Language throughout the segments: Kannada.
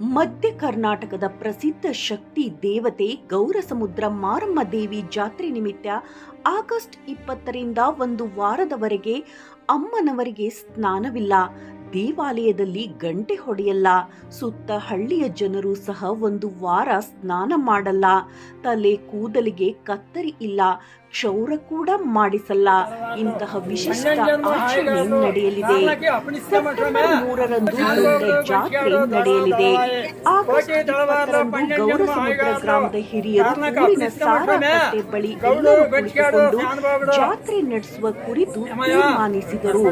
ಮಧ್ಯ ಕರ್ನಾಟಕದ ಪ್ರಸಿದ್ಧ ಶಕ್ತಿ ದೇವತೆ ಗೌರಸಮುದ್ರ ಮಾರಮ್ಮ ದೇವಿ ಜಾತ್ರೆ ನಿಮಿತ್ತ ಆಗಸ್ಟ್ 20ರಿಂದ ಒಂದು ವಾರದವರೆಗೆ ಅಮ್ಮನವರಿಗೆ ಸ್ನಾನವಿಲ್ಲ. ದೇವಾಲಯದಲ್ಲಿ ಗಂಟೆ ಹೊಡೆಯಲ್ಲ. ಸುತ್ತ ಹಳ್ಳಿಯ ಜನರು ಸಹ ಒಂದು ವಾರ ಸ್ನಾನ ಮಾಡಲ್ಲ. ತಲೆ ಕೂದಲಿಗೆ ಕತ್ತರಿ ಇಲ್ಲ. ಕ್ಷೌರ ಕೂಡ ಮಾಡಿಸಲ್ಲ. ಇಂತಹ ವಿಶಿಷ್ಟ ಆಚರಣೆ ನಡೆಯಲಿದೆ. ಸೆಪ್ಟೆಂಬರ್ 3ರಂದು ದೊಡ್ಡ ಜಾತ್ರೆ ನಡೆಯಲಿದೆ. ಆಗಸ್ಟ್ 20ರಂದು ಗೌರಸಮುದ್ರ ಗ್ರಾಮದ ಹಿರಿಯರು ಊರಿನ ಸಾರಾಕಟ್ಟೆ ಬಳಿ ಎಲ್ಲರೂ ಕುಳಿತುಕೊಂಡು ಜಾತ್ರೆ ನಡೆಸುವ ಕುರಿತು ತೀರ್ಮಾನಿಸಿದರು.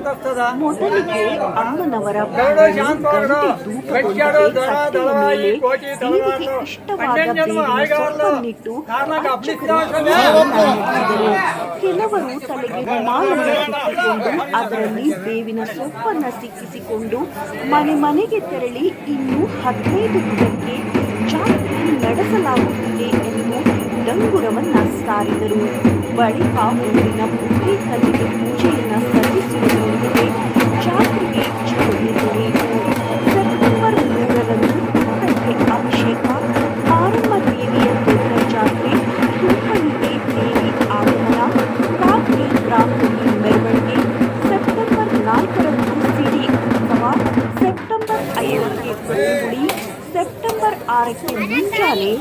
ಮೊದಲಿಗೆ ಅಮ್ಮನವರ ಗಂಟೆ ಧೂಪದೊಂದಿಗೆ ಕಟ್ಟೆಯ ಮೇಲೆ ದೇವಿಗೆ ಇಷ್ಟವಾದ ಬೇವಿನ ಸೊಪ್ಪನ್ನಿಟ್ಟು ಕೆಲವರು ತಲೆಗೆ ರುಮಾಲನ್ನು ಸಿಕ್ಕಿಕೊಂಡು ಅದರಲ್ಲಿ ಬೇವಿನ ಸೊಪ್ಪನ್ನು ಸಿಕ್ಕಿಸಿಕೊಂಡು ಮನೆ ಮನೆಗೆ ತೆರಳಿ ಇನ್ನು 15 ದಿನಕ್ಕೆ ಜಾತ್ರೆ ನಡೆಸಲಾಗುತ್ತಿದೆ ಎಂದು ಡಂಗುರವನ್ನ ಸಾರಿದರು. ಬಳಿಕ ಊರಿನ ಪುಟ್ಟಿ ಕಲ್ಲಿಗೆ ಪೂಜೆಯನ್ನು ಸಲ್ಲಿಸುವುದರೊಂದಿಗೆ ಜಾತ್ರೆಗೆ ಚಾಲನೆ ದೊರೆಯಿತು. ಸೆಪ್ಟೆಂಬರ್ 3ರಂದು ಪುಟ್ಟಕ್ಕೆ ಅಭಿಷೇಕ, ಮಾರಮ್ಮ ದೇವಿಯ ದೊಡ್ಡ ಜಾತ್ರೆ, ತೂಕಣಿಗೆ ದೇವಿ ಆಗಮನ, ರಾತ್ರಿ ಗ್ರಾಮದಲ್ಲಿ ಮೆರವಣಿಗೆ, ಸೆಪ್ಟೆಂಬರ್ 4ರಂದು ಸಿಡಿ ಉತ್ಸವ, ಸೆಪ್ಟೆಂಬರ್ 5ಕ್ಕೆ ಬದುಗುಳಿ, ಸೆಪ್ಟೆಂಬರ್ 6ಕ್ಕೆ ಮುಂಜಾನೆ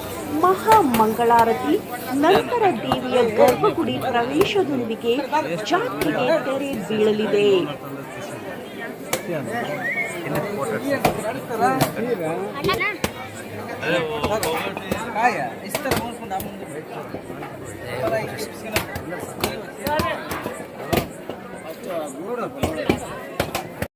ಮಹಾ ಮಂಗಳಾರತಿ, ನಂತರ ದೇವಿಯ ಗರ್ಭಗುಡಿ ಪ್ರವೇಶದೊಂದಿಗೆ ಜಾತ್ರೆಗೆ ತೆರೆ ಬೀಳಲಿದೆ.